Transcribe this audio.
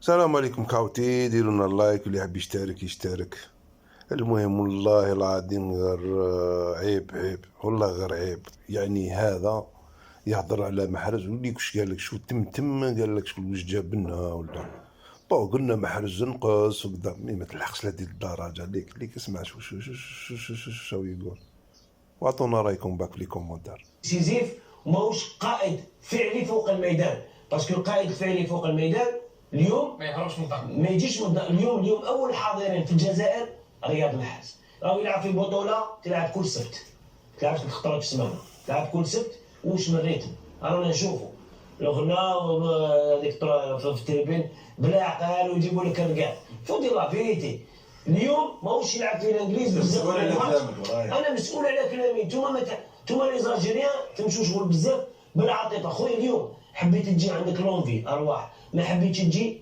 السلام عليكم كاوتي، ديروا لنا اللايك واللي يحب يشترك. المهم والله العظيم غير عيب والله غير عيب. يعني هذا يهضر على محرز ولي كش قال لك شو تم قال لك شكون واش جاب لنا ولا قلنا محرز نقص وكذا. ما تلحقش لهذه الدرجه. ليك اسمع شو يقول، واعطونا رايكم باك في لي كومونتير. سيزيف وماهوش قائد فعلي فوق الميدان، باسكو القائد الفعلي فوق الميدان اليوم ما يهربش من الضغط، ما يجيش من الضغط. اليوم اول حاضرين في الجزائر رياض محرز، راهو يلعب في البطوله، تلعب كل سبت، تلعب 3 خطرات في السمانه، تلعب كل سبت. واش من ريتم رانا نشوفوا الغنى هذيك في التريبين بلا عقل ويجيبوا لك كاع شو دير لافيتي. اليوم ماهوش يلعب في الانجليز بزاف. انا مسؤول على كلامي. نتوما لي زالجيريان تمشوا شغل بزاف بالعاطفه. خويا اليوم حبيت تجي عندك لونفي ارواح، ما حبيتش تجي